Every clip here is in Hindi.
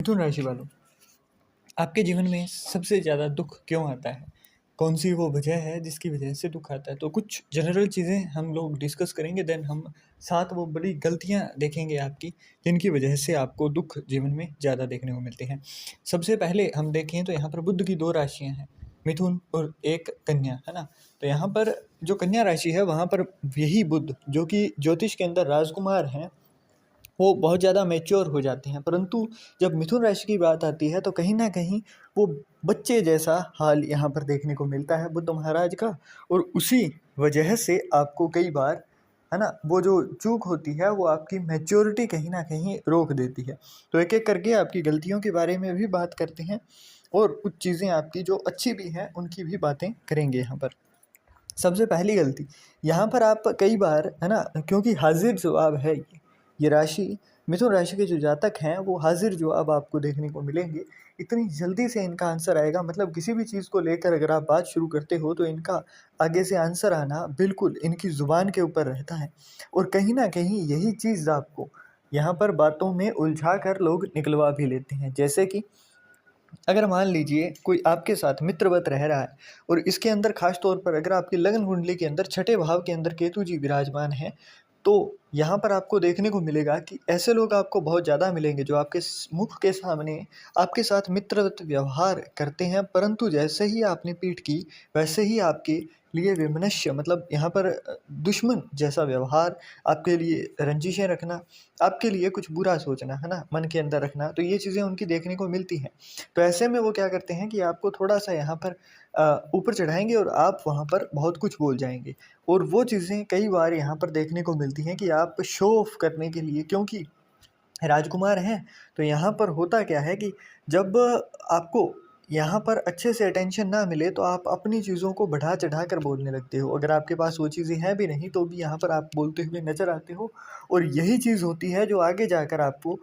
मिथुन राशि वालों, आपके जीवन में सबसे ज़्यादा दुख क्यों आता है? कौन सी वो वजह है जिसकी वजह से दुख आता है? तो कुछ जनरल चीज़ें हम लोग डिस्कस करेंगे, देन हम साथ वो बड़ी गलतियाँ देखेंगे आपकी, जिनकी वजह से आपको दुख जीवन में ज़्यादा देखने को मिलते हैं। सबसे पहले हम देखें तो यहाँ पर बुध की 2 राशियाँ हैं, मिथुन और एक कन्या, है ना? तो यहाँ पर जो कन्या राशि है वहाँ पर यही बुध जो कि ज्योतिष के अंदर राजकुमार हैं, वो बहुत ज़्यादा मैच्योर हो जाते हैं, परंतु जब मिथुन राशि की बात आती है तो कहीं न कहीं वो बच्चे जैसा हाल यहाँ पर देखने को मिलता है बुध महाराज का। और उसी वजह से आपको कई बार, है ना, वो जो चूक होती है वो आपकी मैच्योरिटी कहीं न कहीं रोक देती है। तो एक-एक करके आपकी गलतियों के बारे में भी बात करते हैं और कुछ चीज़ें आपकी जो अच्छी भी हैं उनकी भी बातें करेंगे यहाँ पर। सबसे पहली गलती यहाँ पर आप कई बार, है ना, क्योंकि हाजिर जवाब है ये राशि, मिथुन राशि के जो जातक हैं वो हाजिर जवाब आपको देखने को मिलेंगे। इतनी जल्दी से इनका आंसर आएगा, मतलब किसी भी चीज़ को लेकर अगर आप बात शुरू करते हो तो इनका आगे से आंसर आना बिल्कुल इनकी ज़ुबान के ऊपर रहता है। और कहीं ना कहीं यही चीज़ आपको यहाँ पर बातों में उलझा कर लोग निकलवा भी लेते हैं। जैसे कि अगर मान लीजिए कोई आपके साथ मित्रवत रह रहा है और इसके अंदर खास तौर पर अगर आपकी लग्न कुंडली के अंदर छठे भाव के अंदर केतु जी विराजमान हैं, तो यहाँ पर आपको देखने को मिलेगा कि ऐसे लोग आपको बहुत ज़्यादा मिलेंगे जो आपके मुख के सामने आपके साथ मित्रवत व्यवहार करते हैं, परंतु जैसे ही आपने पीठ की वैसे ही आपके लिए विमनस्य, मतलब यहाँ पर दुश्मन जैसा व्यवहार, आपके लिए रंजिशें रखना, आपके लिए कुछ बुरा सोचना, है ना, मन के अंदर रखना, तो ये चीज़ें उनकी देखने को मिलती हैं। तो ऐसे में वो क्या करते हैं कि आपको थोड़ा-सा यहाँ पर ऊपर चढ़ाएँगे और आप वहाँ पर बहुत कुछ बोल जाएँगे। और वो चीज़ें कई बार यहाँ पर देखने को मिलती हैं कि आप शो ऑफ करने के लिए, क्योंकि राजकुमार हैं, तो यहाँ पर होता क्या है कि जब आपको यहाँ पर अच्छे से अटेंशन ना मिले तो आप अपनी चीज़ों को बढ़ा-चढ़ा कर बोलने लगते हो। अगर आपके पास वो चीज़ें हैं भी नहीं तो भी यहाँ पर आप बोलते हुए नज़र आते हो, और यही चीज़ होती है जो आगे जाकर आपको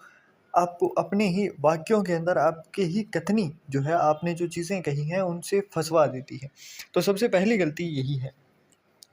आपको अपने ही वाक्यों के अंदर आपके ही कथनी जो है, आपने जो चीज़ें कही हैं उनसे फँसवा देती है। तो सबसे पहली गलती यही है।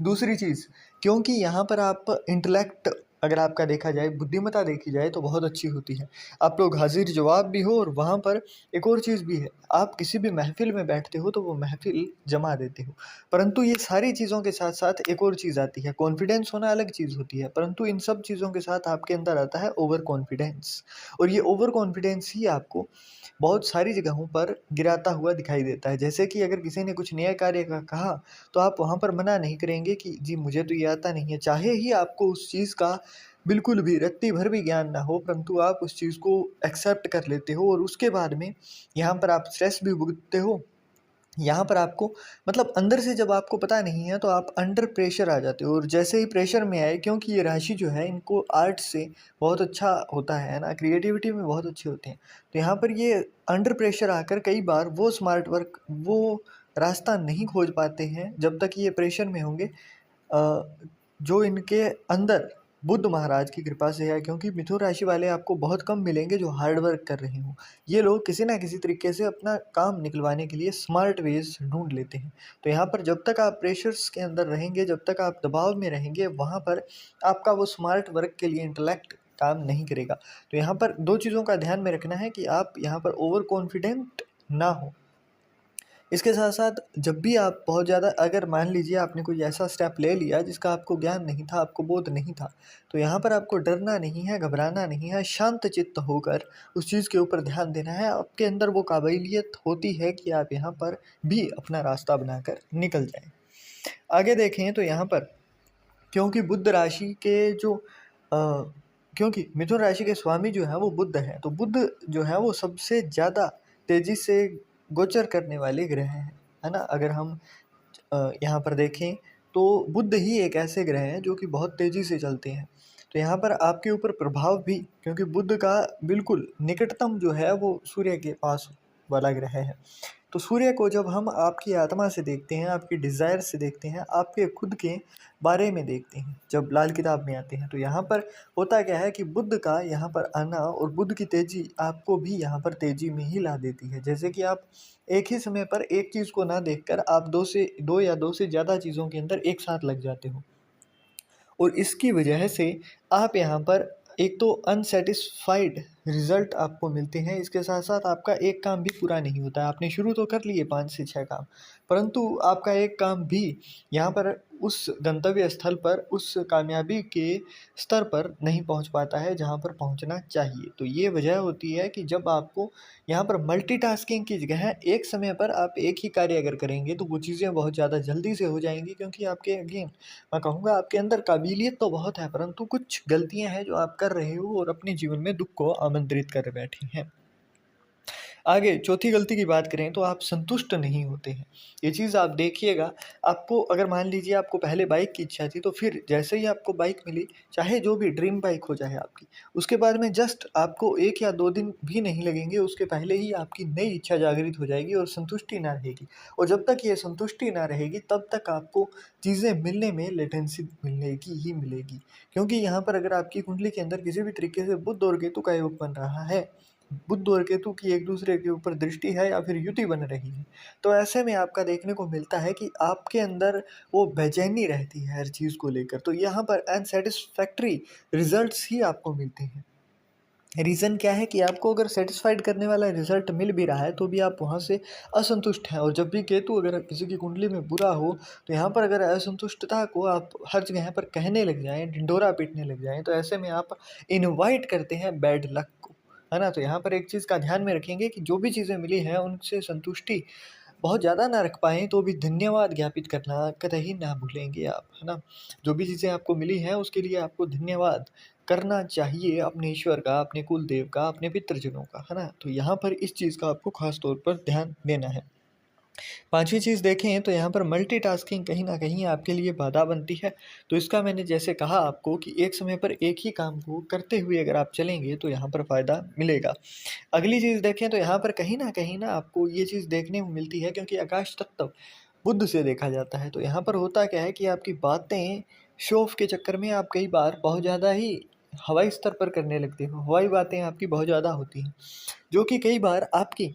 दूसरी चीज़, क्योंकि यहाँ पर आप इंटेलेक्ट, अगर आपका देखा जाए, बुद्धिमत्ता देखी जाए तो बहुत अच्छी होती है। आप लोग हाज़िर जवाब भी हो, और वहाँ पर एक और चीज़ भी है, आप किसी भी महफ़िल में बैठते हो तो वो महफ़िल जमा देते हो। परंतु ये सारी चीज़ों के साथ-साथ एक और चीज़ आती है, कॉन्फिडेंस होना अलग चीज़ होती है, परंतु इन सब चीज़ों के साथ आपके अंदर आता है ओवर कॉन्फिडेंस। और ये ओवर कॉन्फिडेंस ही आपको बहुत सारी जगहों पर गिराता हुआ दिखाई देता है। जैसे कि अगर किसी ने कुछ नया कार्य का कहा तो आप वहाँ पर मना नहीं करेंगे कि जी मुझे तो ये आता नहीं है। चाहे ही आपको उस चीज़ का बिल्कुल भी रत्ती भर भी ज्ञान ना हो, परंतु आप उस चीज़ को एक्सेप्ट कर लेते हो, और उसके बाद में यहाँ पर आप स्ट्रेस भी भुगतते हो। यहाँ पर आपको, मतलब अंदर से जब आपको पता नहीं है तो आप अंडर प्रेशर आ जाते हो, और जैसे ही प्रेशर में आए, क्योंकि ये राशि जो है इनको आर्ट से बहुत अच्छा होता है ना, क्रिएटिविटी में बहुत अच्छे होते हैं। तो यहाँ पर ये अंडर प्रेशर आकर कई बार वो स्मार्ट वर्क, वो रास्ता नहीं खोज पाते हैं जब तक ये प्रेशर में होंगे, जो इनके अंदर बुध महाराज की कृपा से है। क्योंकि मिथुन राशि वाले आपको बहुत कम मिलेंगे जो हार्ड वर्क कर रहे हों। ये लोग किसी ना किसी तरीके से अपना काम निकलवाने के लिए स्मार्ट वेज ढूंढ लेते हैं। तो यहाँ पर जब तक आप प्रेशर्स के अंदर रहेंगे, जब तक आप दबाव में रहेंगे, वहाँ पर आपका वो स्मार्ट वर्क के लिए इंटेलेक्ट काम नहीं करेगा। तो यहाँ पर दो चीज़ों का ध्यान में रखना है कि आप यहाँ पर ओवर कॉन्फिडेंट ना हो। इसके साथ साथ जब भी आप बहुत ज़्यादा, अगर मान लीजिए आपने कोई ऐसा स्टेप ले लिया जिसका आपको ज्ञान नहीं था, आपको बोध नहीं था, तो यहाँ पर आपको डरना नहीं है, घबराना नहीं है, शांत चित्त होकर उस चीज़ के ऊपर ध्यान देना है। आपके अंदर वो काबिलियत होती है कि आप यहाँ पर भी अपना रास्ता बनाकर निकल जाएँ। आगे देखें तो यहाँ पर, क्योंकि बुध राशि के जो क्योंकि मिथुन राशि के स्वामी जो है वो बुध है, तो बुध जो है वो सबसे ज़्यादा तेज़ी से गोचर करने वाले ग्रह हैं, है ना? अगर हम यहाँ पर देखें तो बुध ही एक ऐसे ग्रह हैं जो कि बहुत तेज़ी से चलते हैं। तो यहाँ पर आपके ऊपर प्रभाव भी, क्योंकि बुध का बिल्कुल निकटतम जो है वो सूर्य के पास वाला ग्रह है। तो सूर्य को जब हम आपकी आत्मा से देखते हैं, आपकी डिज़ायर से देखते हैं, आपके खुद के बारे में देखते हैं, जब लाल किताब में आते हैं, तो यहाँ पर होता क्या है कि बुध का यहाँ पर आना और बुध की तेज़ी आपको भी यहाँ पर तेज़ी में ही ला देती है। जैसे कि आप एक ही समय पर एक चीज़ को ना देखकर आप दो या दो से ज़्यादा चीज़ों के अंदर एक साथ लग जाते हो, और इसकी वजह से आप यहाँ पर एक तो अनसैटिस्फाइड रिज़ल्ट आपको मिलते हैं। इसके साथ-साथ आपका एक काम भी पूरा नहीं होता है। आपने शुरू तो कर लिए 5 से 6 काम, परंतु आपका एक काम भी यहाँ पर उस गंतव्य स्थल पर, उस कामयाबी के स्तर पर नहीं पहुँच पाता है, जहाँ पर पहुँचना चाहिए। तो ये वजह होती है कि जब आपको यहाँ पर मल्टीटास्किंग की जगह एक समय पर आप एक ही कार्य अगर करेंगे, तो वो चीज़ें बहुत ज़्यादा जल्दी से हो जाएँगी, क्योंकि आपके अगेन मैं कहूँगा आपके अंदर काबिलियत तो बहुत है, परंतु कुछ गलतियाँ हैं जो आप कर रहे हो और अपने जीवन में दुःख को आमंत्रित कर बैठे हैं। आगे चौथी गलती की बात करें तो आप संतुष्ट नहीं होते हैं। ये चीज़ आप देखिएगा, आपको अगर मान लीजिए आपको पहले बाइक की इच्छा थी, तो फिर जैसे ही आपको बाइक मिली, चाहे जो भी ड्रीम बाइक हो चाहे आपकी, उसके बाद में जस्ट आपको 1 या 2 दिन भी नहीं लगेंगे, उसके पहले ही आपकी नई इच्छा जागृत हो जाएगी और संतुष्टि ना रहेगी। और जब तक ये संतुष्टि ना रहेगी, तब तक आपको चीज़ें मिलने में लेटेंसी मिलेगी ही मिलेगी। क्योंकि यहाँ पर अगर आपकी कुंडली के अंदर किसी भी तरीके से बुध और केतु का योग बन रहा है, बुध और केतु की एक दूसरे के ऊपर दृष्टि है या फिर युति बन रही है, तो ऐसे में आपका देखने को मिलता है कि आपके अंदर वो बेचैनी रहती है हर चीज़ को लेकर। तो यहाँ पर अनसैटिस्फैक्टरी रिजल्ट्स ही आपको मिलते हैं। रीज़न क्या है कि आपको अगर सैटिस्फाइड करने वाला रिजल्ट मिल भी रहा है, तो भी आप वहाँ से असंतुष्ट हैं। और जब भी केतु अगर किसी की कुंडली में बुरा हो, तो यहाँ पर अगर असंतुष्टता को आप हर जगह पर कहने लग जाएँ, ढिंढोरा पीटने लग जाएँ, तो ऐसे में आप इनवाइट करते हैं बैड लक को, है ना? तो यहाँ पर एक चीज़ का ध्यान में रखेंगे कि जो भी चीज़ें मिली हैं, उनसे संतुष्टि बहुत ज़्यादा ना रख पाएँ, तो भी धन्यवाद ज्ञापित करना कतई ना भूलेंगे आप, है ना? जो भी चीज़ें आपको मिली हैं, उसके लिए आपको धन्यवाद करना चाहिए अपने ईश्वर का, अपने कुल देव का, अपने पितृजनों का, है ना? तो यहाँ पर इस चीज़ का आपको ख़ास तौर पर ध्यान देना है। 5वीं चीज़ देखें तो यहाँ पर मल्टीटास्किंग कहीं न कहीं आपके लिए बाधा बनती है। तो इसका मैंने जैसे कहा आपको कि एक समय पर एक ही काम को करते हुए अगर आप चलेंगे, तो यहाँ पर फ़ायदा मिलेगा। अगली चीज़ देखें तो यहाँ पर कहीं न आपको ये चीज़ देखने को मिलती है, क्योंकि आकाश तत्व बुध से देखा जाता है। तो यहाँ पर होता क्या है कि आपकी बातें शो ऑफ के चक्कर में आप कई बार बहुत ज़्यादा ही हवाई स्तर पर करने लगते हो। हवाई बातें आपकी बहुत ज़्यादा होती हैं, जो कि कई बार आपकी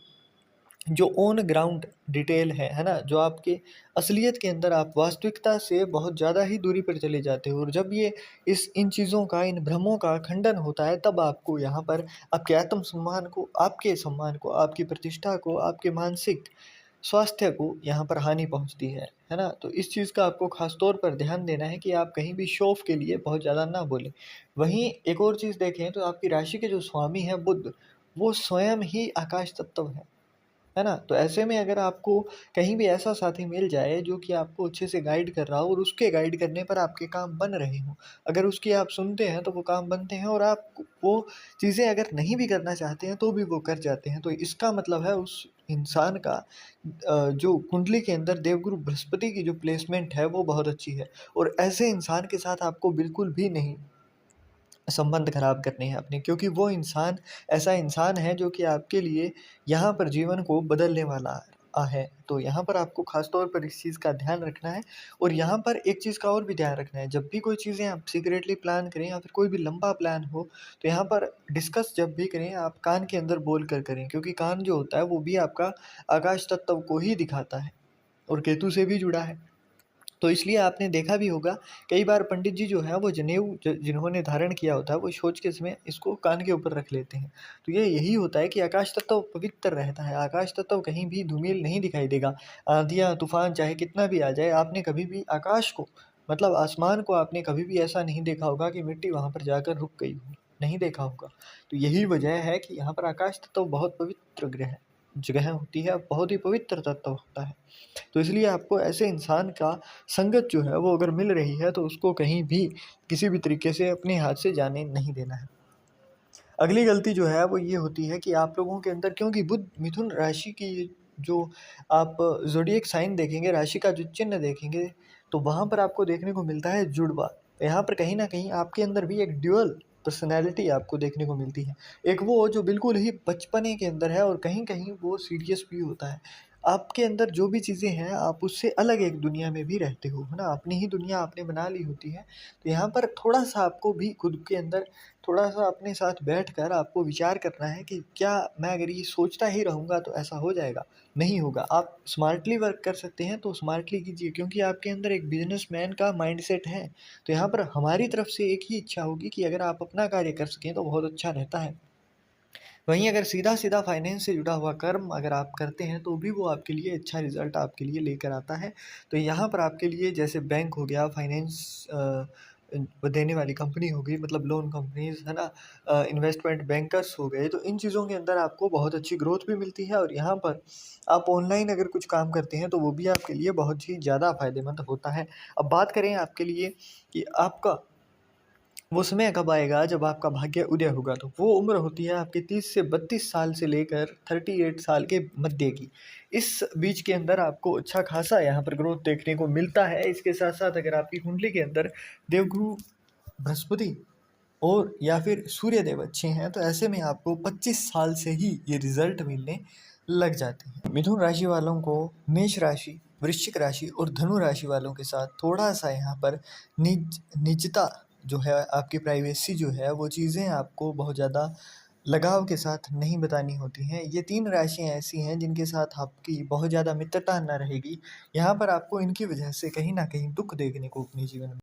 जो ऑन ग्राउंड डिटेल है ना? जो आपके असलियत के अंदर आप वास्तविकता से बहुत ज़्यादा ही दूरी पर चले जाते हो, और जब ये इन चीज़ों का, इन भ्रमों का खंडन होता है, तब आपको यहाँ पर आपके आत्म-सम्मान को, आपके सम्मान को, आपकी प्रतिष्ठा को, आपके मानसिक स्वास्थ्य को यहाँ पर हानि पहुँचती है ना? तो इस चीज़ का आपको ख़ास तौर पर ध्यान देना है कि आप कहीं भी शो ऑफ के लिए बहुत ज़्यादा ना बोलें। वहीं एक और चीज़ देखें तो आपकी राशि के जो स्वामी हैं बुध, वो स्वयं ही आकाश तत्व हैं। है ना? तो ऐसे में अगर आपको कहीं भी ऐसा साथी मिल जाए जो कि आपको अच्छे से गाइड कर रहा हो और उसके गाइड करने पर आपके काम बन रहे हों। अगर उसकी आप सुनते हैं तो वो काम बनते हैं, और आप वो चीज़ें अगर नहीं भी करना चाहते हैं तो भी वो कर जाते हैं। तो इसका मतलब है उस इंसान का जो कुंडली के अंदर देवगुरु बृहस्पति की जो प्लेसमेंट है वो बहुत अच्छी है, और ऐसे इंसान के साथ आपको बिल्कुल भी नहीं संबंध खराब करने हैं अपने, क्योंकि वो इंसान ऐसा इंसान है जो कि आपके लिए यहाँ पर जीवन को बदलने वाला है। तो यहाँ पर आपको ख़ास तौर पर इस चीज़ का ध्यान रखना है, और यहाँ पर एक चीज़ का और भी ध्यान रखना है, जब भी कोई चीज़ें आप सीक्रेटली प्लान करें या फिर कोई भी लंबा प्लान हो, तो यहाँ पर डिस्कस जब भी करें आप कान के अंदर बोल कर करें, क्योंकि कान जो होता है वो भी आपका आकाश तत्व को ही दिखाता है और केतु से भी जुड़ा है। तो इसलिए आपने देखा भी होगा, कई बार पंडित जी जो हैं वो जनेऊ जिन्होंने धारण किया होता है, वो शौच के समय इसको कान के ऊपर रख लेते हैं। तो ये यही होता है कि आकाश तत्व पवित्र रहता है, आकाश तत्व कहीं भी धूमिल नहीं दिखाई देगा। आंधियाँ, तूफ़ान चाहे कितना भी आ जाए, आपने कभी भी आकाश को, मतलब आसमान को आपने कभी भी ऐसा नहीं देखा होगा कि मिट्टी वहाँ पर जाकर रुक गई हो, नहीं देखा होगा। तो यही वजह है कि यहाँ पर आकाश तत्व बहुत पवित्र जगह होती है, बहुत ही पवित्र तत्व होता है। तो इसलिए आपको ऐसे इंसान का संगत जो है वो अगर मिल रही है, तो उसको कहीं भी किसी भी तरीके से अपने हाथ से जाने नहीं देना है। अगली गलती जो है वो ये होती है कि आप लोगों के अंदर, क्योंकि बुध मिथुन राशि की जो आप ज़ोडिएक साइन देखेंगे, राशि का जो चिन्ह देखेंगे, तो वहाँ पर आपको देखने को मिलता है जुड़वा। तो यहाँ पर कहीं न कहीं आपके अंदर भी एक ड्यूअल पर्सनैलिटी आपको देखने को मिलती है। एक वो जो बिल्कुल ही बचपने के अंदर है, और कहीं-कहीं वो सीरियस भी होता है। आपके अंदर जो भी चीज़ें हैं, आप उससे अलग एक दुनिया में भी रहते हो, है ना? अपनी ही दुनिया आपने बना ली होती है। तो यहाँ पर थोड़ा-सा आपको भी खुद के अंदर थोड़ा-सा अपने साथ बैठकर आपको विचार करना है कि क्या मैं अगर ये सोचता ही रहूँगा तो ऐसा हो जाएगा? नहीं होगा। आप स्मार्टली वर्क कर सकते हैं तो स्मार्टली कीजिए, क्योंकि आपके अंदर एक बिज़नेसमैन का माइंडसेट है। तो यहाँ पर हमारी तरफ से एक ही इच्छा होगी कि अगर आप अपना कार्य कर सकें तो बहुत अच्छा रहता है। वहीं अगर सीधा-सीधा फाइनेंस से जुड़ा हुआ कर्म अगर आप करते हैं तो भी वो आपके लिए अच्छा रिज़ल्ट आपके लिए लेकर आता है। तो यहाँ पर आपके लिए जैसे बैंक हो गया, फाइनेंस देने वाली कंपनी हो गई, मतलब लोन कंपनीज़, है ना? इन्वेस्टमेंट बैंकर्स हो गए, तो इन चीज़ों के अंदर आपको बहुत अच्छी ग्रोथ भी मिलती है और यहाँ पर आप ऑनलाइन अगर कुछ काम करते हैं तो वो भी आपके लिए बहुत ही ज़्यादा फ़ायदेमंद होता है। अब बात करें आपके लिए कि आपका वो समय कब आएगा जब आपका भाग्य उदय होगा, तो वो उम्र होती है आपकी 30 से 32 साल से लेकर 38 साल के मध्य की। इस बीच के अंदर आपको अच्छा खासा यहाँ पर ग्रोथ देखने को मिलता है। इसके साथ-साथ अगर आपकी कुंडली के अंदर देवगुरु बृहस्पति और या फिर सूर्यदेव अच्छे हैं, तो ऐसे में आपको 25 साल से ही ये रिज़ल्ट मिलने लग जाते हैं। मिथुन राशि वालों को मेष राशि, वृश्चिक राशि और धनु राशि वालों के साथ थोड़ा-सा यहाँ पर निजता जो है, आपकी प्राइवेसी जो है, वो चीज़ें आपको बहुत ज़्यादा लगाव के साथ नहीं बतानी होती हैं। ये 3 राशियाँ ऐसी हैं जिनके साथ आपकी बहुत ज़्यादा मित्रता ना रहेगी। यहाँ पर आपको इनकी वजह से कहीं न कहीं दुःख देखने को अपने जीवन में